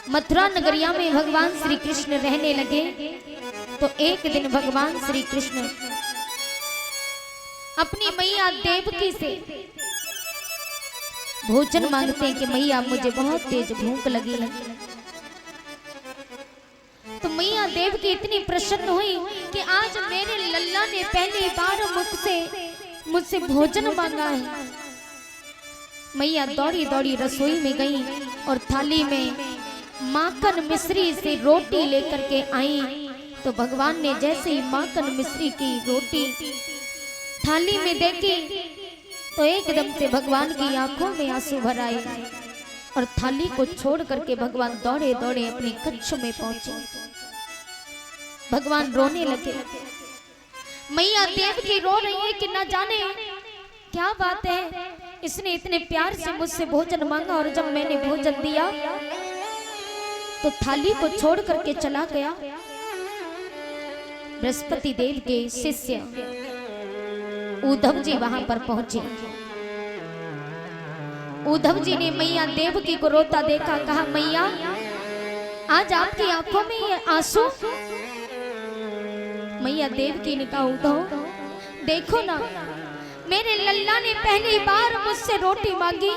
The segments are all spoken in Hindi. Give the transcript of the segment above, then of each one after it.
मथुरा नगरिया में भगवान श्री कृष्ण रहने लगे। तो एक दिन भगवान श्री कृष्ण अपनी मैया देवकी से भोजन मांगते हैं कि मैया मुझे बहुत तेज भूख लगी। तो मैया देवकी इतनी प्रसन्न हुई कि आज मेरे लल्ला ने पहली बार मुझसे भोजन मांगा है। मैया दौड़ी दौड़ी रसोई में गई और थाली में माखन मिश्री से रोटी लेकर के आई। तो भगवान ने जैसे ही माखन मिश्री की रोटी थाली में देखी तो एकदम से भगवान की आंखों में आंसू भर आए और थाली को छोड़ करके भगवान दौड़े दौड़े अपने कक्ष में पहुंचे। भगवान रोने लगे। मैया देवकी रो रही है कि न जाने क्या बात है, इसने इतने प्यार से मुझसे भोजन मांगा और जब मैंने भोजन दिया तो थाली को छोड़ करके चला गया। बृहस्पति देव के शिष्य उद्धव जी वहां पर पहुंचे। उद्धव जी ने मैया देवकी को रोता देखा, कहा मैया आज आपकी आंखों में ये आंसू। मैया देवकी ने कहा उद्धव देखो ना, मेरे लल्ला ने पहली बार मुझसे रोटी मांगी,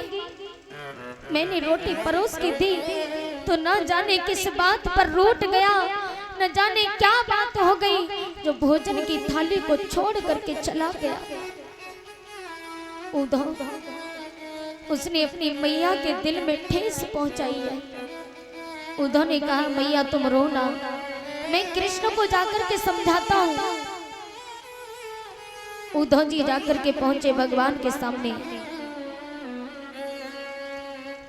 मैंने रोटी परोस की थी तो न जाने किस बात पर रूठ गया, न जाने क्या बात हो गई जो भोजन की थाली को छोड़ करके चला गया। उद्धव उसने अपनी मैया के दिल में ठेस पहुंचाई है। उद्धव ने कहा मैया तुम रो ना, मैं कृष्ण को जाकर के समझाता हूँ। उद्धव जी जाकर के पहुंचे भगवान के सामने।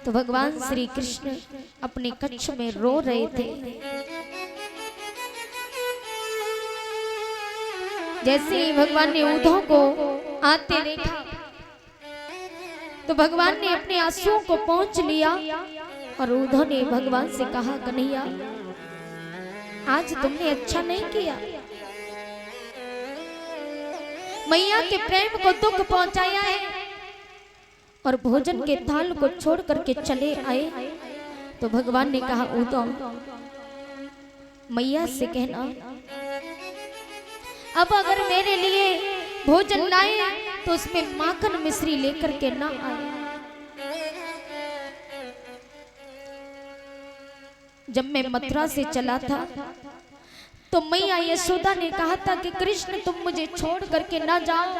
तो भगवान श्री कृष्ण अपने कक्ष में रो रहे थे। जैसे ही भगवान ने उद्धव को आते देखा तो भगवान ने अपने आंसुओं को पोंछ लिया और उद्धव ने भगवान से कहा कन्हैया आज तुमने अच्छा नहीं किया, मैया के प्रेम को दुख पहुंचाया है और भोजन के थाल को छोड़ करके चले आए। तो भगवान ने कहा उद्धव मैया से कहना अब अगर मेरे लिए भोजन लाए तो उसमें माखन मिश्री लेकर के ना आए। जब मैं मथुरा से चला था तो मैया यशोदा ने कहा था कि कृष्ण तुम मुझे छोड़ करके ना जाओ।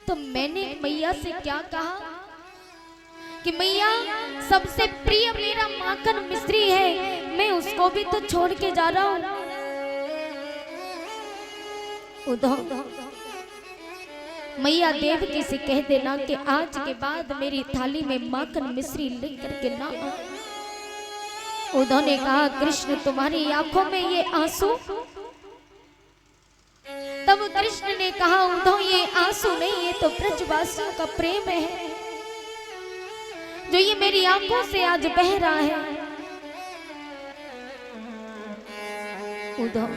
तो मैंने मैया से क्या कहा कि मैया सबसे प्रिय मेरा माखन मिश्री है, मैं उसको भी तो छोड़ के जा रहा हूं। उद्धव मैया देवकी से कह देना कि आज के बाद मेरी थाली में माखन मिश्री लेकर के ना आ। उद्धव ने कहा कृष्ण तुम्हारी आंखों में ये आंसू। तब कृष्ण ने कहा उद्धव ये आंसू नहीं, ये तो ब्रजवासियों का प्रेम है जो ये मेरी आंखों से आज बह रहा है। उद्धव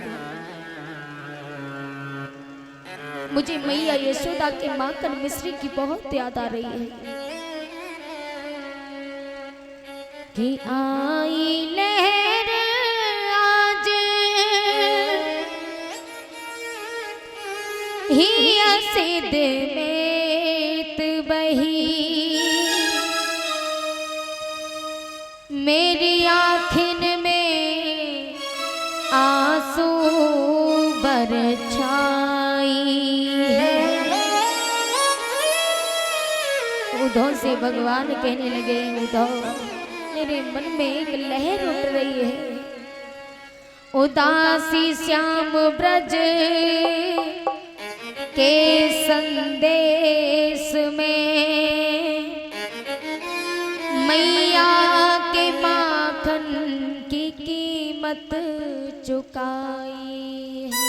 मुझे मैया यशोदा के माखन मिश्री की बहुत याद आ रही है कि आई लहर आज ही सिद में बही, मेरी आँखिन में आंसू बरछाई है। उद्धव से भगवान कहने लगे उद्धव मेरे मन में एक लहर उठ रही है, उदासी श्याम ब्रज के संदेश में मैया के माखन की कीमत चुकाई है।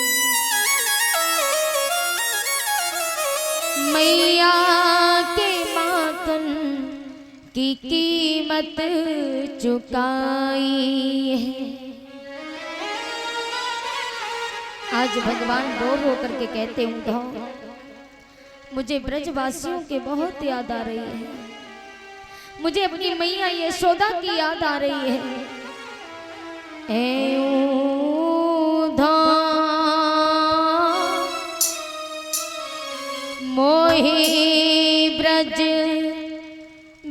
मैया के माखन की कीमत चुकाई है। आज भगवान रो रो करके कहते उद्धव मुझे ब्रजवासियों के बहुत याद आ रही है। मुझे अपनी मैया यशोदा की याद आ रही है। मोहि ब्रज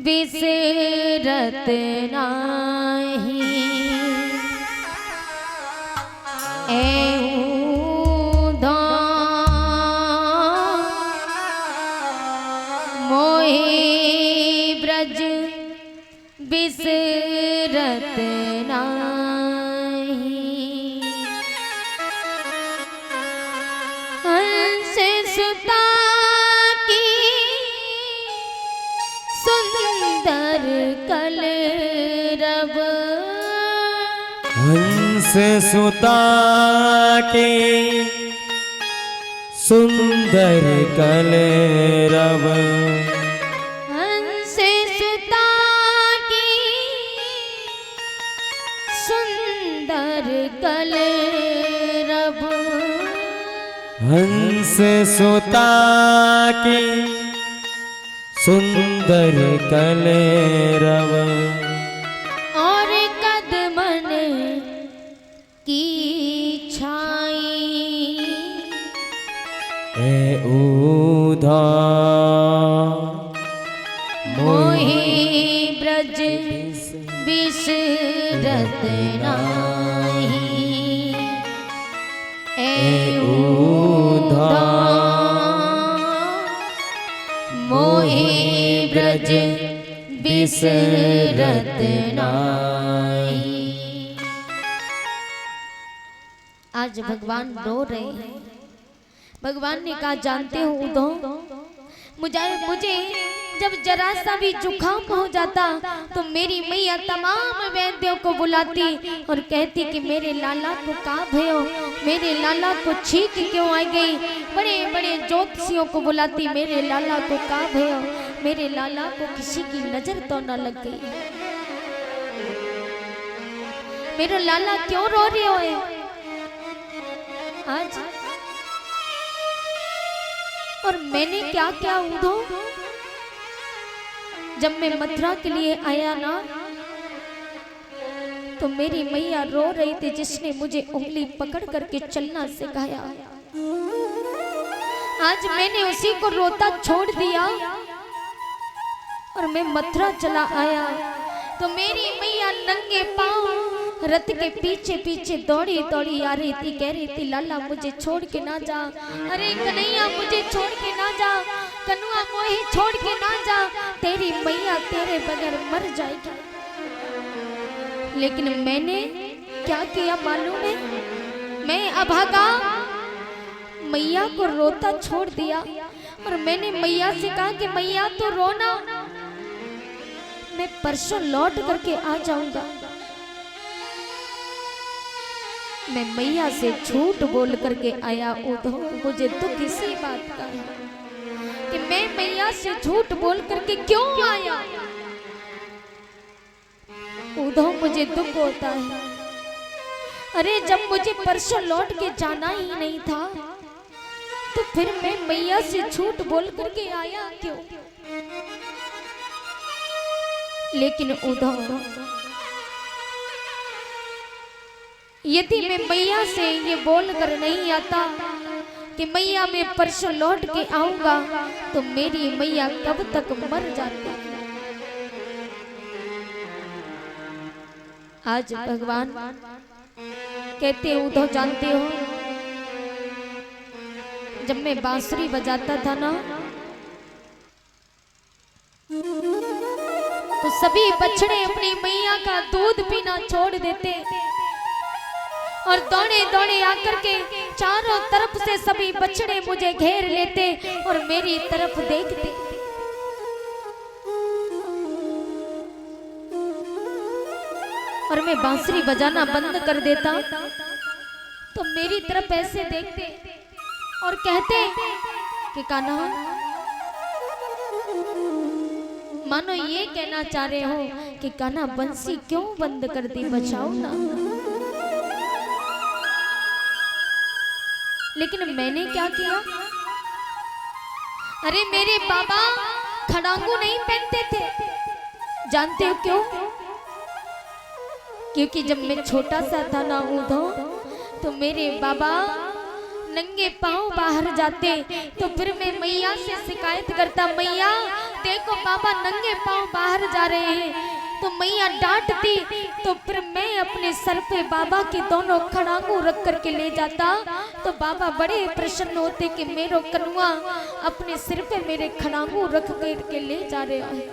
बिसरत नाही, मोहि ब्रज बिसरत नाही। हंस सुता की सुंदर कलरव, हंस सुता के सुंदर कलरव, हंस सुता की सुंदर कलरव, हंस सुता के सुंदर कलरव, और कदमन की छाई, ए ऊधा मोहि ब्रज बिसरत नाही, ए ऊधा मोहि ब्रज बिसरत नाही। आज भगवान रो रहे हैं। भगवान ने कहा, जानते हो उद्धव, मुझे जब जरा सा भी जुकाम हो जाता तो मेरी मैया तमाम वैद्यों को बुलाती और कहती कि मेरे लाला को का भयो, मेरे लाला को छींक क्यों आ गई। बड़े बड़े ज्योतिषियों को बुलाती, मेरे लाला को का भयो, मेरे लाला को किसी की नजर तो न लग गई, मेरे लाला क्यों रो रहे हो आज। और मैंने क्या क्या उद्धव, जब मैं मथुरा के लिए आया ना तो मेरी मैया रो रही थी, जिसने मुझे उंगली पकड़ करके चलना सिखाया। आज मैंने उसी को रोता छोड़ दिया और मैं मथुरा चला आया तो मेरी मैया नंगे पांव रथ के पीछे पीछे दौड़ी दौड़ी आ रही थी। कह रही थी, लाला मुझे छोड़ के ना जा, अरे कन्हैया मुझे छोड़ के ना जा, कन्हुआ मोहे छोड़ के ना जा, तेरी मैया तेरे बगैर मर जाएगी। लेकिन मैंने क्या किया मालूम है, मैं अभागा मैया को रोता छोड़ दिया और मैंने मैया से कहा कि मैया तो रोना, मैं परसों लौट करके आ जाऊंगा। मैं मैया से झूठ बोल करके आया उद्धव। मुझे दुख इसी बात का है कि मैं मैया से झूठ बोल करके क्यों आया उद्धव, मुझे दुख होता है। अरे जब मुझे परसों लौट के जाना ही नहीं था तो फिर मैं मैया से झूठ बोल करके आया क्यों। लेकिन उद्धव, यदि मैं मैया से ये बोल कर नहीं आता कि मैया मैं परसों लौट के आऊंगा तो मेरी मैया कब तक मर जाती। आज भगवान कहते उद्धव, जानते हो जब मैं बांसुरी बजाता था ना तो सभी बछड़े अपनी मैया का दूध पीना छोड़ देते और दौड़े दौड़े आकर के चारों तरफ से सभी बछड़े मुझे घेर लेते और मेरी तरफ देखते। और मैं बांसुरी बजाना बंद कर देता तो मेरी तरफ ऐसे देखते और कहते कि कान्हा, मानो ये कहना चाह रहे हो कि कान्हा बंसी क्यों बंद कर दी, बचाओ ना। लेकिन मैंने क्या किया, अरे मेरे बाबा खड़ांगू नहीं पहनते थे, जानते हो क्यों? क्योंकि जब मैं छोटा सा था ना उधो, तो मेरे बाबा नंगे पांव बाहर जाते, तो फिर मैं मैया से शिकायत करता, मैया देखो बाबा नंगे पांव बाहर जा रहे हैं। तो मैया डांटती, तो फिर मैं अपने सर पे बाबा के दोनों खड़ांगू रख करके ले जाता। तो बाबा बड़े प्रसन्न होते कि मेरो कनुआ अपने सिर पे मेरे खड़ांगू रख करके ले जा रहे हैं।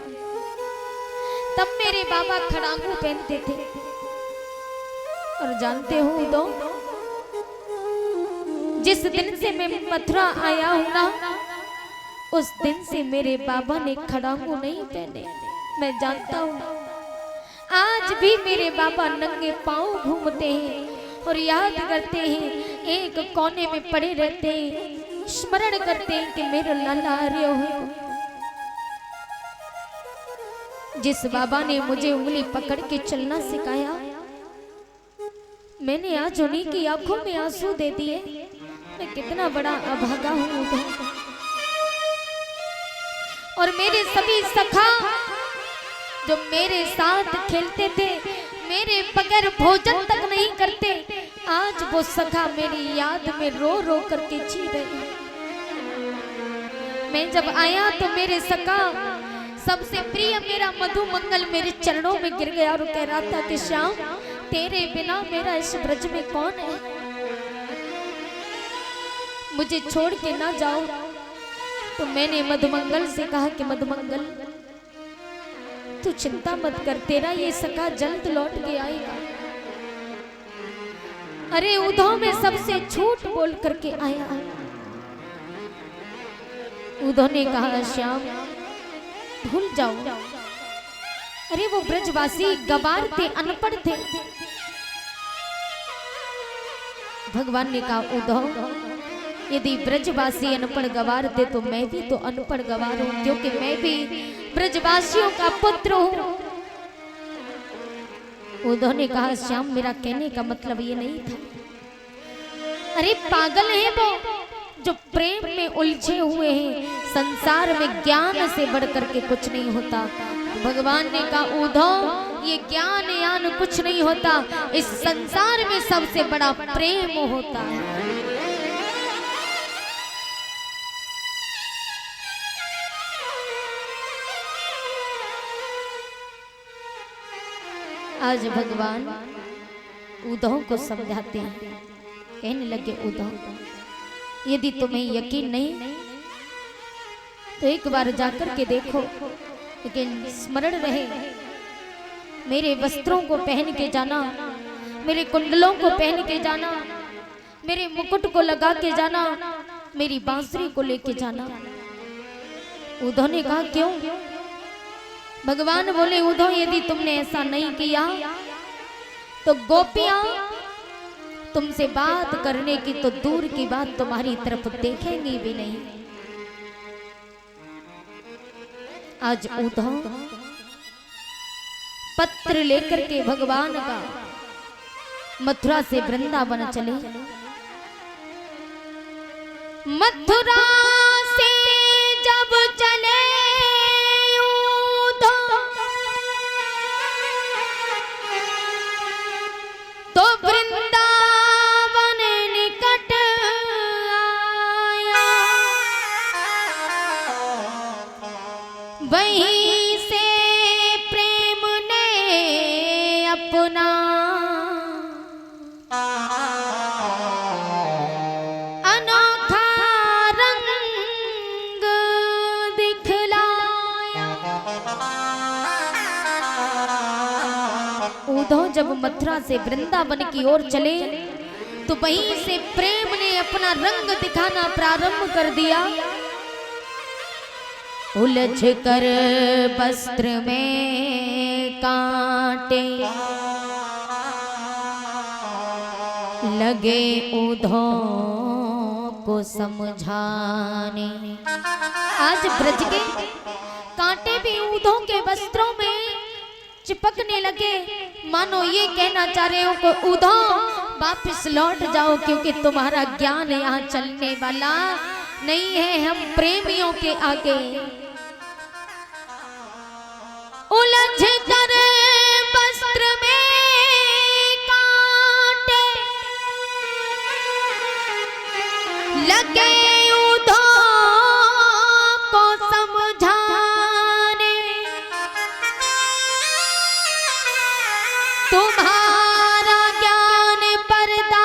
तब मेरे बाबा खड़ांगू पहनते थे। और जानते हो उदो, जिस दिन से मैं मथुरा आया हूं ना, उस दिन से मेरे बाबा ने खड़ांगू नहीं पहने। मैं जानता हूं आज भी मेरे बाबा नंगे पांव घूमते हैं और याद करते हैं, एक कोने में पड़े रहते हैं, स्मरण करते हैं कि मेरा लाला आर्य हो। जिस बाबा ने मुझे उंगली पकड़ के चलना सिखाया, मैंने आज उन्हीं की आंखों में आंसू दे दिए। मैं कितना बड़ा अभागा हूं। और मेरे सभी सखा जो मेरे साथ खेलते थे, मेरे बगैर भोजन तक नहीं करते, आज वो सखा मेरी याद में रो रो करके जी रहे। मैं जब आया तो मेरे सखा सबसे प्रिय मेरा मधु मंगल मेरे चरणों में गिर गया और कह रहा था कि श्याम, तेरे बिना मेरा इस ब्रज में कौन है, मुझे छोड़ के ना जाओ। तो मैंने मधुमंगल से कहा कि मधुमंगल तू चिंता मत कर, तेरा ये सखा जल्द लौट के आएगा। अरे उधो में सबसे झूठ बोल करके आया। उधो ने कहा श्याम भूल जाओ। अरे वो ब्रजवासी गवार थे, अनपढ़ थे। भगवान ने कहा उधो, यदि ब्रजवासी अनपढ़ गवार थे तो मैं भी तो अनपढ़ गवार हूं, क्योंकि मैं भी ब्रजवासियों का पुत्र हूं। उन्होंने कहा श्याम मेरा कहने का मतलब ये नहीं था। अरे पागल है वो जो प्रेम में उलझे हुए हैं, संसार में ज्ञान से बढ़कर के कुछ नहीं होता। भगवान ने कहा उद्धव ये ज्ञान यान कुछ नहीं होता, इस संसार में सबसे बड़ा प्रेम होता है। आज भगवान उद्धव को समझाते हैं, कहने लगे उद्धव यदि तुम्हें यकीन नहीं तो एक बार जाकर के देखो, लेकिन स्मरण रहे मेरे वस्त्रों को पहन के जाना, मेरे कुंडलों को पहन के जाना, मेरे मुकुट को लगा के जाना, मेरी बांसुरी को लेके जाना। उद्धव ने कहा क्यों? भगवान बोले उद्धव यदि तुमने ऐसा नहीं किया तो गोपियां तुमसे बात करने की तो दूर की बात तुम्हारी तरफ देखेंगी भी नहीं। आज उद्धव पत्र लेकर के भगवान का मथुरा से वृंदावन चले। मथुरा से जब चले तो वृंदावन निकट आया, वहीं से प्रेम ने अपना अनोखा रंग दिखलाया। उद्धव जब मथुरा से वृंदावन की ओर चले तो वहीं से प्रेम ने अपना रंग दिखाना प्रारंभ कर दिया। उलझ कर वस्त्र में कांटे लगे उद्धव को समझाने। आज ब्रज के कांटे भी उद्धव के वस्त्रों में चिपकने लगे, मानो ये कहना चाह रहे हो कि उद्धव वापिस लौट जाओ, क्योंकि तुम्हारा ज्ञान यहाँ चलने वाला नहीं है, हम प्रेमियों के आगे। उलझ तुम्हारा ज्ञान पर्दा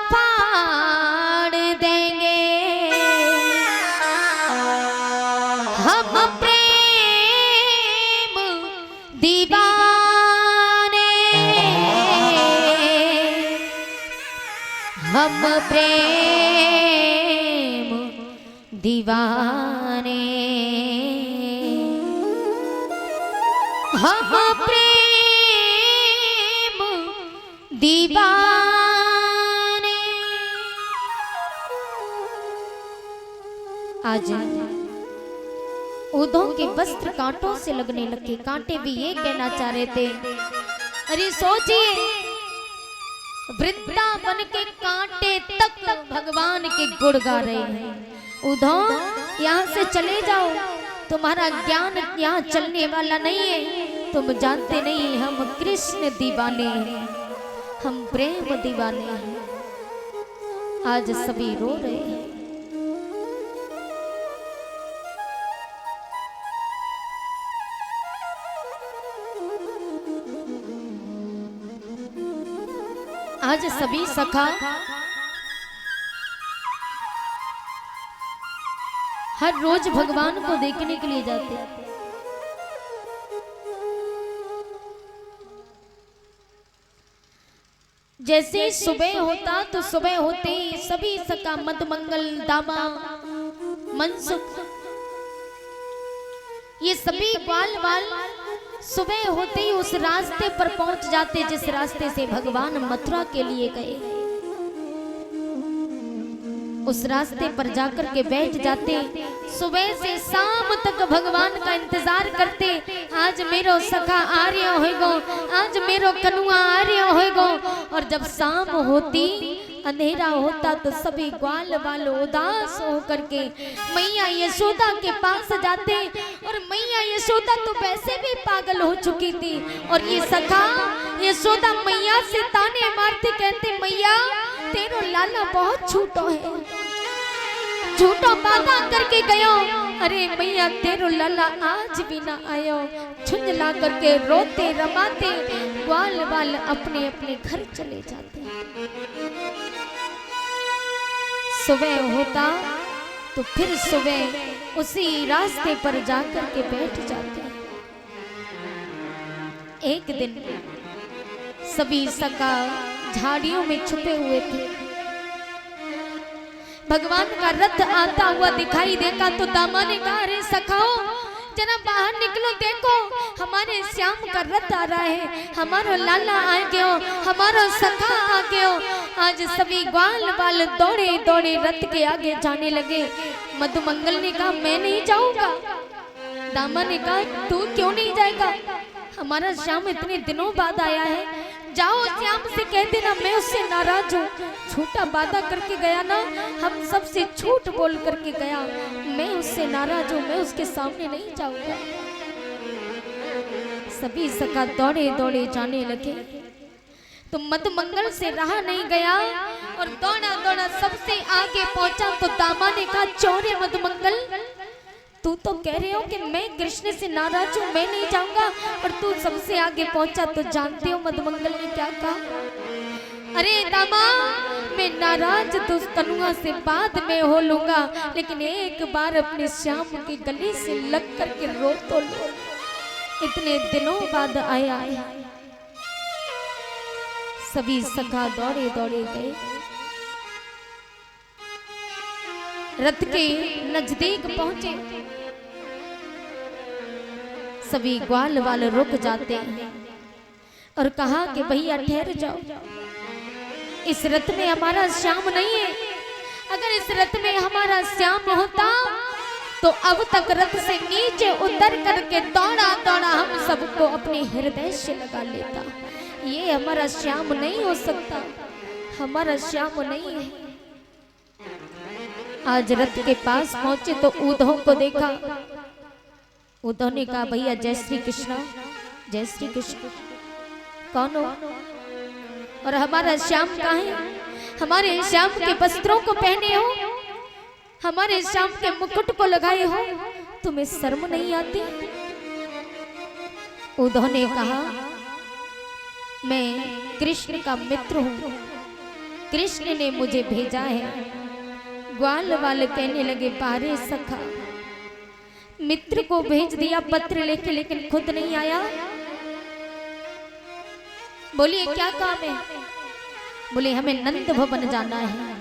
फाड़ देंगे, हम प्रेम दीवाने, हम प्रेम दीवाने, हम प्रेम दीवाने। आज उदों के वस्त्र कांटों से लगने लगे। कांटे भी ये कहना चाह रहे थे, अरे सोचिए वृंदावन के कांटे तक भगवान के गुण गा रहे हैं। उधो यहाँ से चले जाओ, तुम्हारा ज्ञान यहाँ चलने वाला नहीं है, तुम जानते नहीं हम कृष्ण दीवाने हैं, हम प्रेम दीवाने हैं। आज सभी रो रहे हैं। आज सभी सखा हर रोज भगवान को देखने के लिए जाते हैं। जैसे सुबह होता तो सुबह होते ही सभी सखा मदमंगल, दामा, मनसुख, ये सभी ग्वाल वाल सुबह होते ही उस रास्ते पर पहुंच जाते जिस रास्ते से भगवान मथुरा के लिए गए। उस रास्ते पर जाकर के बैठ जाते, सुबह से शाम तक भगवान का इंतजार करते। आज मेरो सखा आ रहा होएगो, आज मेरो कनुआ आ रहा होएगो। और जब शाम होती, अंधेरा होता तो सभी ग्वाल वाले उदास होकर के मैया यशोदा के पास जाते। और मैया यशोदा तो वैसे भी पागल हो चुकी थी। और ये सखा यशोदा मैया से ताने मारते, कहते मैया तेरो लाला बहुत झूठो है, झूठो वादा करके गयो। अरे मैया तेरो लाला आज भी ना आयो। झुंझला करके रोते रमाते ग्वाल वाल अपने अपने घर चले जाते। सुबह होता तो फिर सुबह उसी रास्ते पर जाकर के बैठ जाते। एक दिन सभी सखा झाड़ियों में छुपे हुए थे। भगवान का रथ आता हुआ दिखाई देगा तो दामा ने कहा, अरे सखाओ जरा बाहर निकलो, देखो हमारे श्याम का रथ आ रहा है, हमारा लाला आ गयो, हमारा सखा आ गयो। आज सभी ग्वाल वाल दौड़े दौड़े रथ के आगे जाने लगे। मधुमंगल ने कहा मैं नहीं जाऊंगा। दामा ने कहा तू क्यों नहीं जाएगा, हमारा श्याम इतने दिनों बाद आया है, जाओ श्याम से कह देना मैं उससे नाराज हूँ, झूठा वादा करके गया ना, हम सबसे झूठ बोल करके गया, मैं उससे नाराज हूँ, मैं उसके सामने नहीं जाऊंगा। सभी सखा दौड़े दौड़े जाने लगे तो मधुमंगल से रहा नहीं गया और दौड़ा दौड़ा सबसे आगे पहुंचा। तो दामा ने कहा चोर है मधुमंगल, तू तो कह रहे हो कि मैं कृष्ण से नाराज हूँ, मैं नहीं जाऊंगा, और तू सबसे आगे पहुंचा। तो जानते हो मधुमंगल ने क्या कहा, अरे दामा मैं नाराज तो कनुआ से बाद में हो लूंगा, लेकिन एक बार अपने श्याम की गली से लग करके रो तो लो, इतने दिनों बाद आया है। सभी सखा दौड़े दौड़े गए, रथ के नजदीक पहुंचे। सभी ग्वाल वाले रुक जाते हैं और कहा कि भैया ठहर जाओ, इस रथ में हमारा श्याम नहीं है, अगर इस रथ में हमारा श्याम होता तो अब तक रथ से नीचे उतर करके दौड़ा दौड़ा हम सबको अपने हृदय से लगा लेता। ये हमारा श्याम नहीं हो सकता, हमारा श्याम नहीं है। आज रथ के पास पहुंचे तो उद्धव को देखा। उद्धव ने कहा भैया जय श्री कृष्ण, जय श्री कृष्ण। कौन हो और हमारा श्याम कहाँ है, हमारे श्याम के वस्त्रों को पहने हो, हमारे श्याम के मुकुट को लगाए हो, तुम्हें शर्म नहीं आती। उद्धव ने कहा मैं कृष्ण का मित्र हूँ, कृष्ण ने मुझे भेजा है। ग्वाल वाले कहने लगे बारे सखा, मित्र को भेज दिया पत्र लेके, लेकिन खुद नहीं आया। बोलिए क्या काम है? बोले हमें नंद भवन जाना है।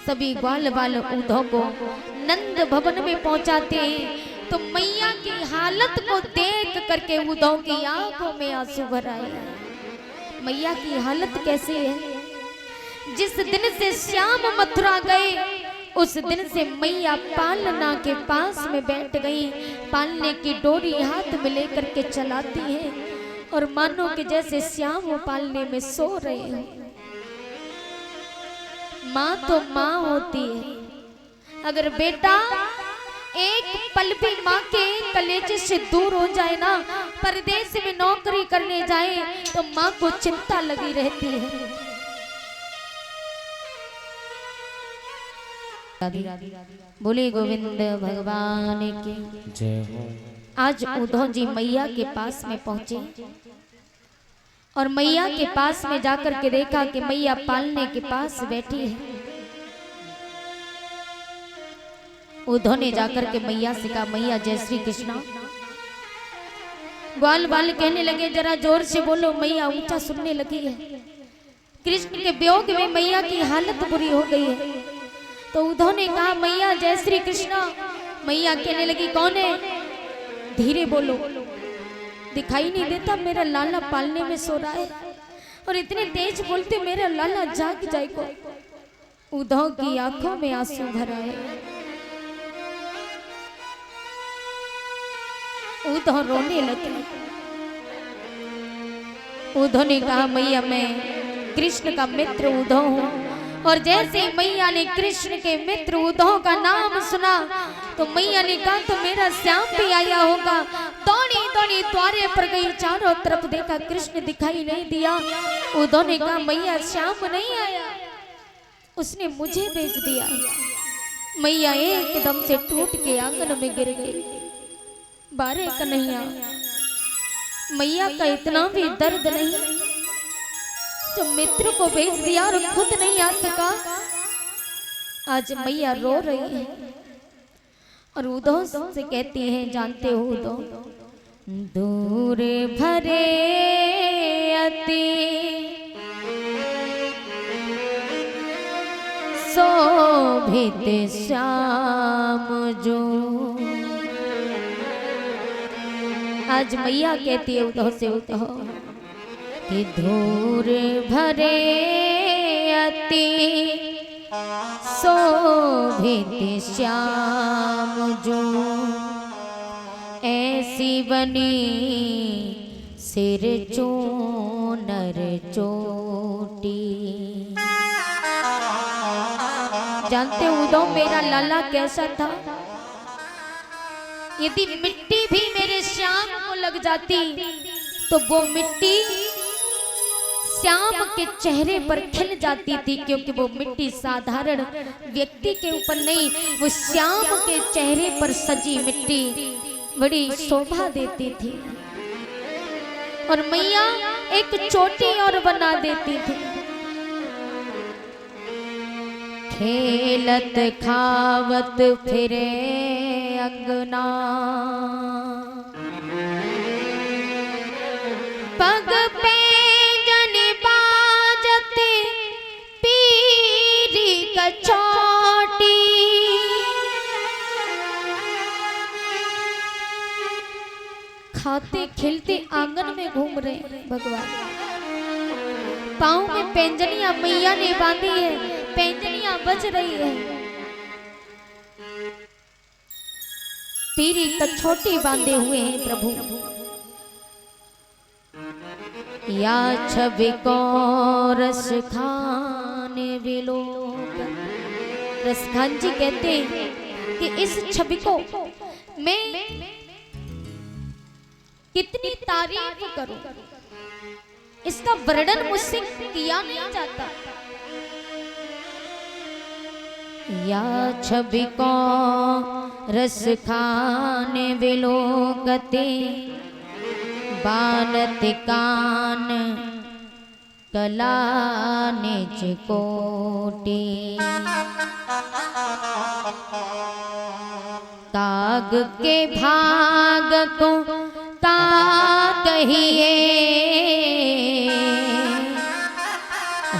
सभी ग्वाल वाले उद्धव को नंद भवन में पहुंचाते हैं तो मैया की हालत को देख करके उद्धव की आंखों में आंसू भर आए। मैया की हालत कैसी है? जिस दिन से श्याम मथुरा गए उस दिन से मैया पालना के पास में बैठ गई, पालने की डोरी हाथ में लेकर के चलाती है और मानो कि जैसे श्याम पालने में सो रहे हैं। माँ तो माँ होती है, अगर बेटा एक पल भी माँ के कलेजे से दूर हो जाए ना, परदेश में नौकरी करने जाए तो माँ को चिंता लगी रहती है। बोले गोविंद भगवान की जय हो। आज उद्धव जी मैया के पास में पहुंचे और मैया के पास में जाकर के देखा कि मैया पालने के पास बैठी है। उद्धव ने जाकर के मैया से कहा, मैया जय श्री कृष्णा। ग्वाल वाल कहने लगे जरा जोर से बोलो, मैया ऊंचा सुनने लगी है। कृष्ण के वियोग में मैया की हालत बुरी हो गई है। तो उद्धव ने कहा, मैया जय श्री कृष्णा। मैया कहने लगी कौन है? धीरे बोलो, दिखाई नहीं देता? मेरा लाला पालने में सो रहा है और इतने तेज बोलते मेरा लाला जाग जाए को। उद्धव की आंखों में आंसू भर आए। उद्धव रोने लगे। उद्धव ने कहा, मैया मैं कृष्ण का मित्र उद्धव हूँ। और जैसे मैया ने कृष्ण के मित्र उद्धव का नाम सुना तो मैया ने कहा तो मेरा श्याम भी आया होगा। दौड़ी दौड़ी द्वारे पर गई, चारों तरफ देखा कृष्ण दिखाई नहीं दिया। उद्धव ने कहा, मैया श्याम नहीं आया, उसने मुझे भेज दिया। मैया एकदम से टूट के आंगन में गिर गई। बारे कन्हैया, मैया का इतना भी दर्द नहीं, जो मित्र को भेज दिया और खुद नहीं आ सका। आज मैया रो रही है और उद्धव से कहती हैं, जानते हो उद्धव, दूर भरे अति शोभित श्याम जो। आज मैया कहती है उद्धव से, उद्धव कि धूर भरे अति शोभित श्याम जो, ऐसी बनी सिर चूनर चोटी। जानते हो उद्धव मेरा लाला कैसा था? यदि मिट्टी भी मेरे श्याम को लग जाती तो वो मिट्टी श्याम के चेहरे पर खिल जाती थी, क्योंकि वो मिट्टी साधारण व्यक्ति के ऊपर नहीं, वो श्याम के चेहरे पर सजी मिट्टी बड़ी शोभा देती थी। और मैया एक चोटी और बना देती थी। खेलत खावत फिरे अंगना, पग पे कचौटी, खाते खिलते आंगन में घूम रहे भगवान। पाँव में पैंजनियां मैया ने बांधी है, पैंजनियां बज रही है। पीरी कचौटी बांधे हुए हैं प्रभु। या छवि को रस खाने विलो। रसखान जी कहते हैं कि इस छवि को मैं कितनी तारीफ करूं, इसका वर्णन मुझसे किया नहीं जाता। या छवि को रस खाने विलोकते, बानत कान कला निज कोटि काग के भाग को का कहिए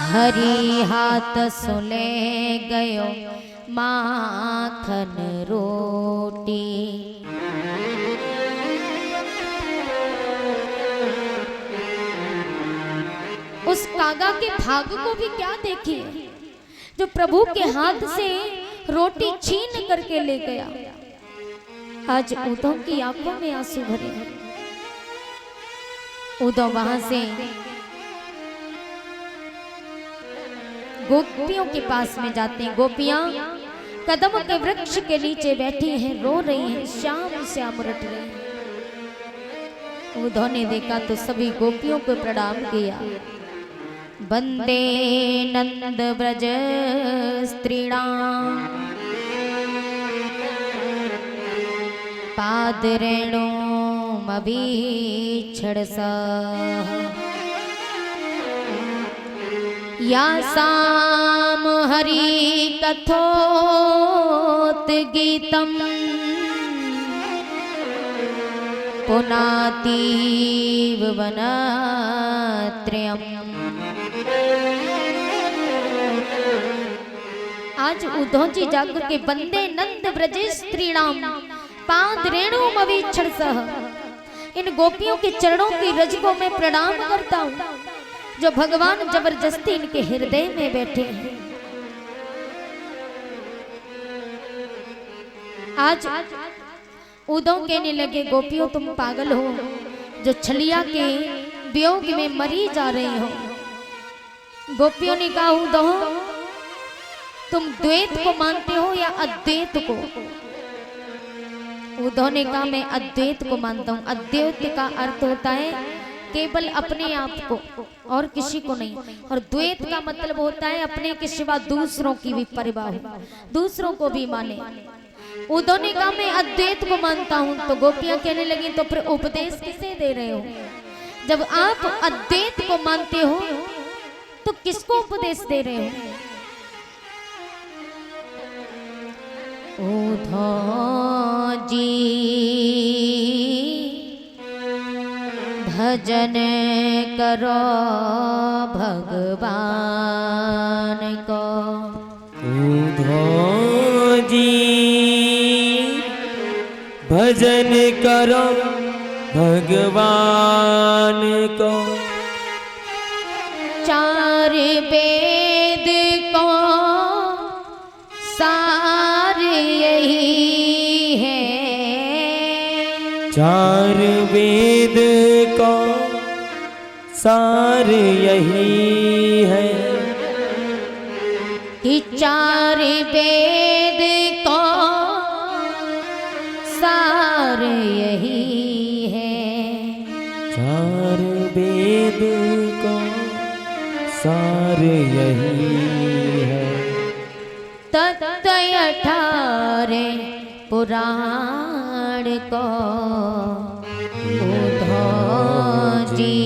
हरि हाथ सुले गयो माखन रोटी। उस कागा के भाग को भी क्या देखिए जो प्रभु के हाथ से रोटी छीन करके ले गया। आज उद्धव की आंखों में आंसू भरे। उद्धव वहां से गोपियों के पास में जाते हैं। गोपियां कदम के वृक्ष के नीचे बैठी हैं, रो रही हैं, श्याम श्याम रट रही हैं। उद्धव ने देखा तो सभी गोपियों को प्रणाम किया। वंदे नंद ब्रज स्त्रीणाम पाद रेणुमभीक्षण यासाम हरि कथोत गीतम पुनातीव वनत्रयम्। आज उद्धव जी जाकर के वंदे नंद ब्रज स्त्रीणाम पाद रेणुमभीक्षण सह, इन गोपियों के चरणों की रज को मैं प्रणाम करता हूँ जो भगवान जबरदस्ती इनके हृदय में बैठे हैं। आज उद्धव कहने लगे गोपियों तुम पागल हो जो छलिया के वियोग में मरी जा रही हो। गोपियों ने कहा उद्धव तुम द्वैत को मानते हो या अद्वैत को। उद्धव ने कहा मैं अद्वैत को मानता हूँ। अद्वैत का अर्थ होता है केवल अपने आप को और किसी को नहीं, और द्वैत का मतलब होता है अपने के सिवा दूसरों की भी परवाह हो, दूसरों को भी माने। उद्धव ने कहा मैं अद्वैत को मानता हूँ। तो गोपियां कहने लगी तो फिर उपदेश किसे दे रहे हो? जब आप अद्वैत को मानते हो तो किसको उपदेश दे रहे हो? उद्धव जी भजन करो भगवान को। उद्धव जी भजन करो भगवान को। चार वेद को सार यही है। चार वेद को सार यही है कि चार वेद को सार यही है। चार वेद को सार यही है। तत्व 18 पुराण को उद्धव जी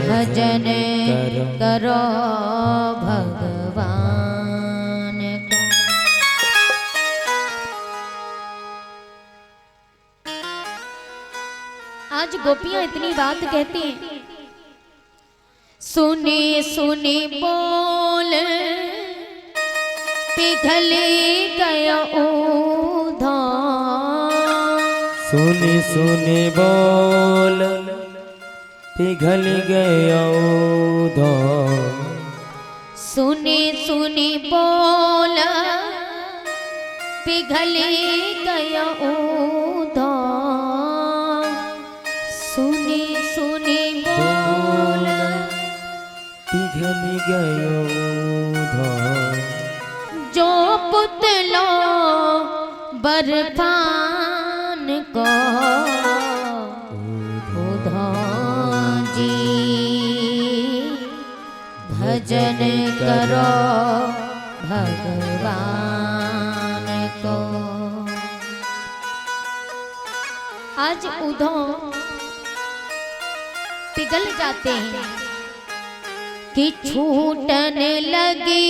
भजन करो भगवान को। आज गोपियां इतनी बात कहती हैं। सुने सुने बोल पिघल गया उद्धव। सुने सुने बोल पिघल गया उद्धव। सुने सुने बोल पिघल गया उद्धव। सुने सुने बोल पिघल गया उद्धव। जो पुतलो बरफान को उद्धव जी भजन करो भगवान को। आज उद्धव पिघल जाते हैं कि छूटने लगी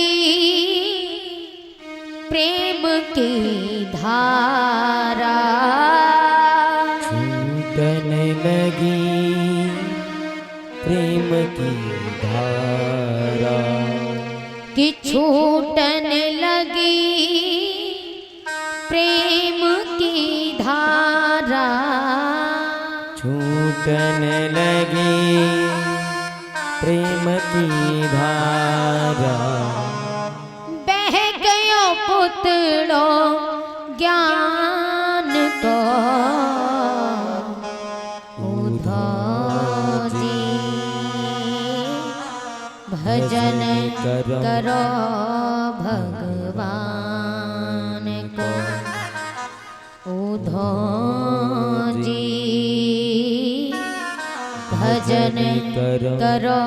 प्रेम की धारा, छूटने लगी प्रेम की धारा, कि छूटने लगी प्रेम की धारा, छूटने लगी प्रेम की धारा, बह गयो पुतलो ज्ञान को उधो जी, भजन करो भगवान को उधो जी, भजन करो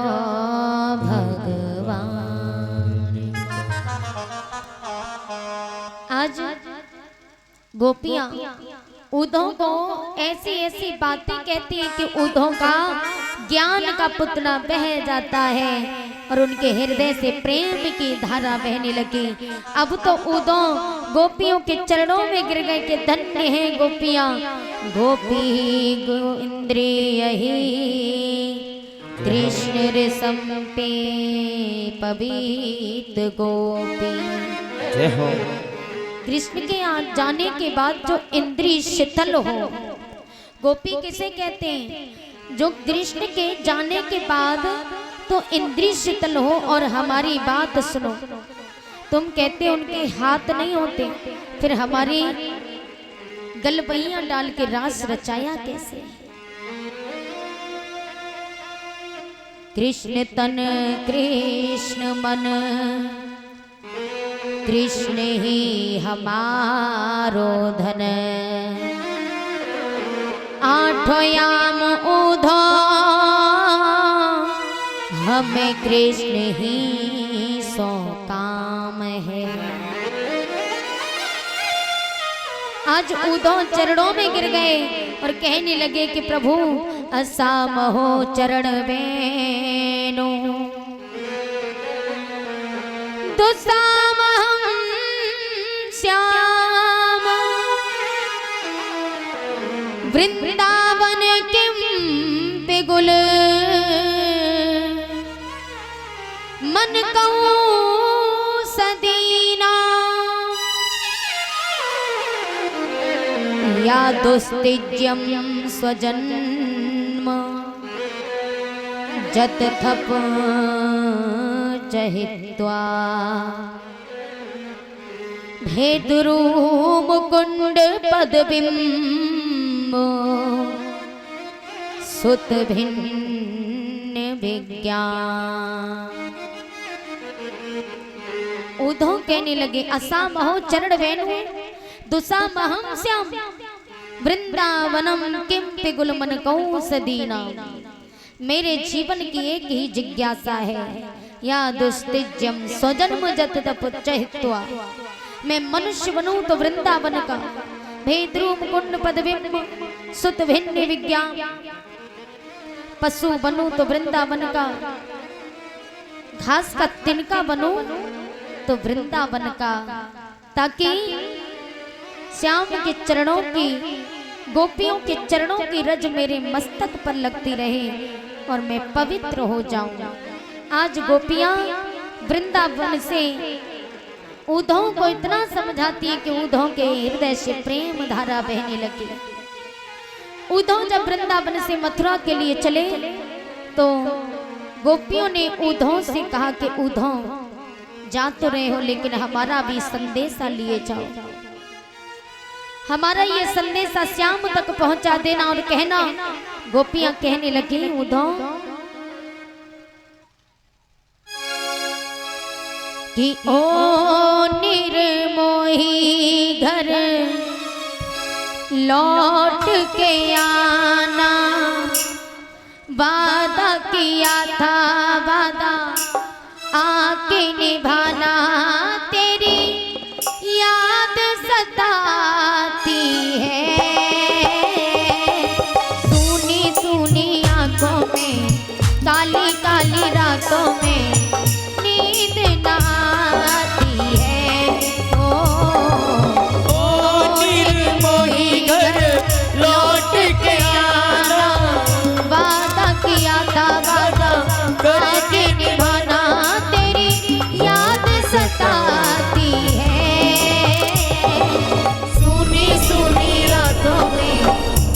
भगवान। आज गोपियां उद्धव को ऐसी ऐसी बातें कहती हैं कि उद्धव का ज्ञान का पुतला बह जाता है और उनके हृदय से प्रेम की धारा बहने लगी। अब तो उद्धव गोपियों के चरणों में गिर गए कि धन्य है गोपियां, गोपी गो इंद्रिय कृष्ण रिसंपे पवित गोपी। जय हो। कृष्ण के यहाँ जाने के बाद जो इंद्रिय शीतल हो, गोपी किसे कहते हैं? जो कृष्ण के जाने के बाद तो इंद्रिय शीतल हो और हमारी बात सुनो। तुम कहते उनके हाथ नहीं होते, फिर हमारी गलबैयां डाल के रास रचाया कैसे? कृष्ण तन कृष्ण मन, कृष्ण ही हमारो धन, आठों याम उधो हमें कृष्ण ही सो काम है। आज उद्धव चरणों में गिर गए और कहने लगे कि प्रभु असाम हो चरण बेनो, दुसाम हम श्याम, वृंदावन किम पिगुल, मन कहूँ सदीना, या दुस्तिज्यम स्वजन्म, जत थप चहित्वा, भेदरू मुकुंड पदबिंब, सुत भिन्न विज्ञान। उद्धव कहने लगे असामहो चरण वेणु, दुसामहं श्याम, वृंदावनम किम पिगुल मन कहूँ सदीना। मेरे जीवन की एक ही जिज्ञासा है, या दुस्तिज्यम स्वजन्म जत तप चहित्वा। मैं मनुष्य बनूं तो वृंदावन का, भेद्रू मुकुंड पदबिंब, सुत भिन्न विज्ञान। पशु बनूं तो वृंदावन का, घास का तिनका बनूं तो वृंदावन का, ताकि श्याम के चरणों की, गोपियों के चरणों की रज मेरे मस्तक पर लगती रहे और मैं पवित्र हो जाऊं। आज गोपियां वृंदावन से उद्धव को इतना समझाती है कि उद्धव के हृदय से प्रेम धारा बहने लगी। उद्धव जब वृंदावन से मथुरा के लिए चले तो गोपियों ने उद्धव से कहा कि उद्धव जा तो रहे हो, लेकिन हमारा भी संदेशा लिए जाओ, हमारा ये संदेशा श्याम तक पहुंचा देना और कहना। गोपियां कहने लगी उद्धव कि ओ निर्मोही घर लौट के आना, वादा किया था वादा आके निभाना, तेरी याद सताती है, सुनी सुनी आंखों में काली काली रातों में नींद ना आती है। ओ निर्मोही घर लौट के आना, वादा किया था वादा करके निभाना, तेरी याद सताती है। सुनी सुनी रातों में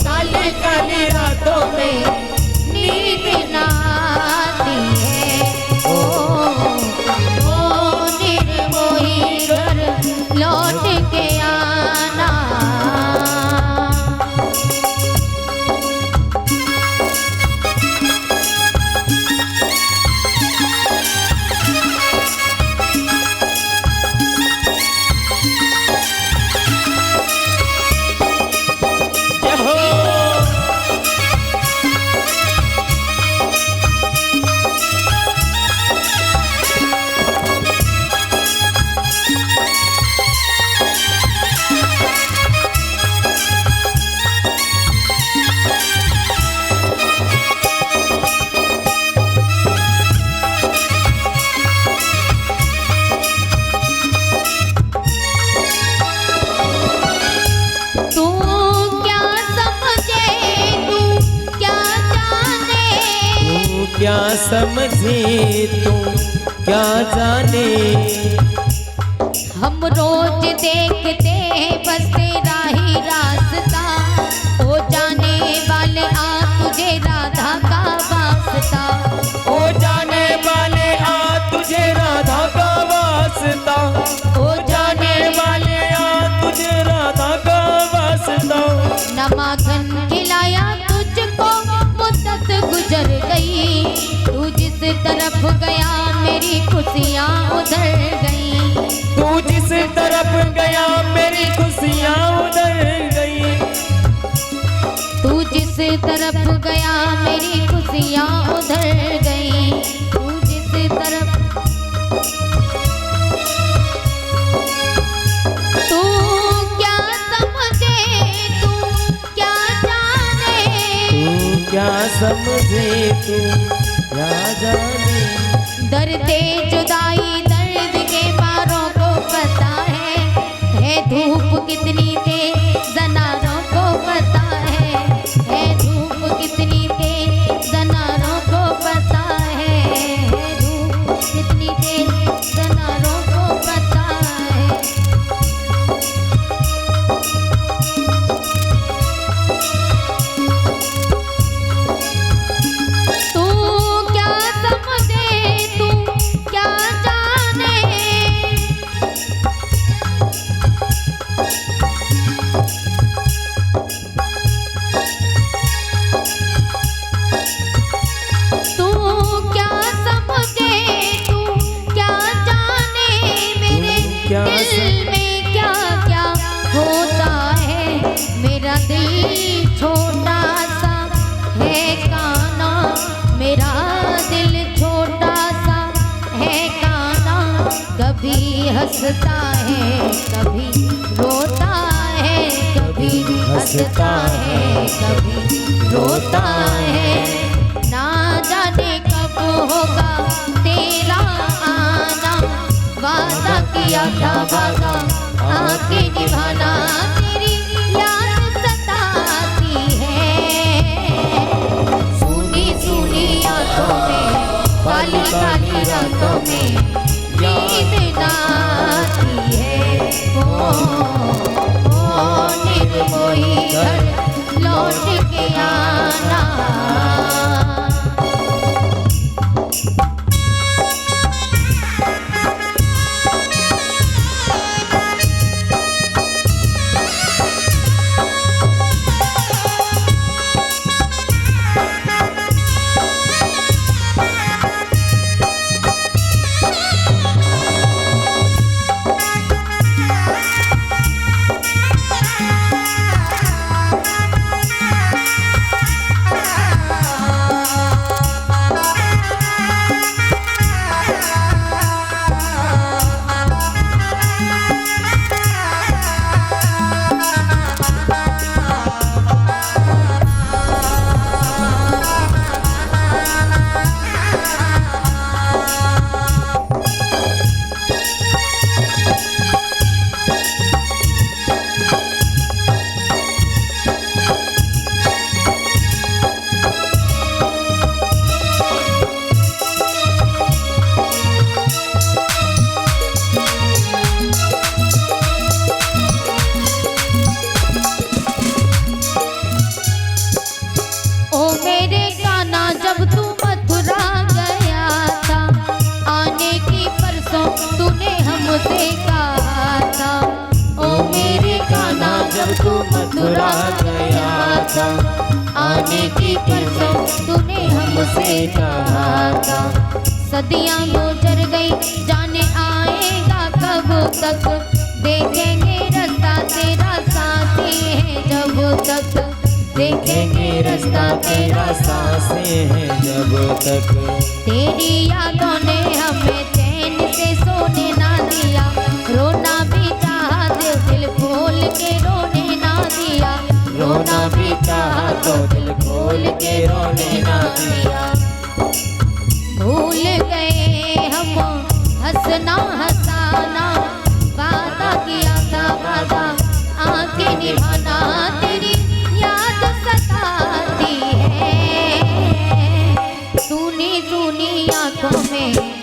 काली काली रातों में नींद ना आती है। ओ निर्मोही घर लौट के आना। क्या समझे तू क्या जाने, हम रोज देखते बस तेरा ही रास्ता, ओ जाने वाले आ तुझे राधा का वास्ता, ओ जाने वाले आ तुझे राधा का वास्ता, ओ जाने वाले आ तुझे राधा का वास्ता। नमाखन खिलाया तुझको मुद्दत गुजर गई, तू जिस तरफ गया मेरी खुशियाँ उधर गई, तू जिस तरफ गया मेरी खुशियाँ उधर गई, तू जिस तरफ गया मेरी खुशियाँ उधर गई, तू जिस तरफ। तू क्या समझे तू क्या जाने, तू क्या समझे तू क्या जाने, दर्द जुदाई दर्द के मारों को पता है धूप कितनी तेज जनारों को पता है धूप कितनी तेज जनारों को पता है धूप कितनी तेज जनारों को पता है। तू क्या समझे तू क्या जाने, तू क्या समझे तू क्या जाने, मेरे दिल में क्या क्या होता है, मेरा दिल छोटा सा है काना, मेरा दिल छोटा सा है काना, कभी हंसता है कभी रोता है, कभी हंसता है कभी रोता है, ना जाने कब होगा तेरा आना, वादा किया था वादा आके निभाना, तेरी याद सताती है। सुनी सुनी आंखों में काली काली रातों में नींद ना आती है। ओ निर्मोही घर लौट के आना। चुरा गया था, आने की परसों तूने हमसे कहा था। सदियां गुजर गई जाने आएगा कब तक, देखेंगे रास्ता तेरा साथी है जब तक, देखेंगे रास्ता तेरा सांसें हैं जब तक। तेरी यादों ने हमें चैन से सोने ना दिया, रोना भी चाहा दिल खोल के रोने ना दिया, रोना भी चाहा तो दिल खोल के रोने ना दिया। भूल गए हम हंसना हंसाना, वादा किया था वादा आके निभाना, तेरी याद सताती है, सुनी सुनी आंखों में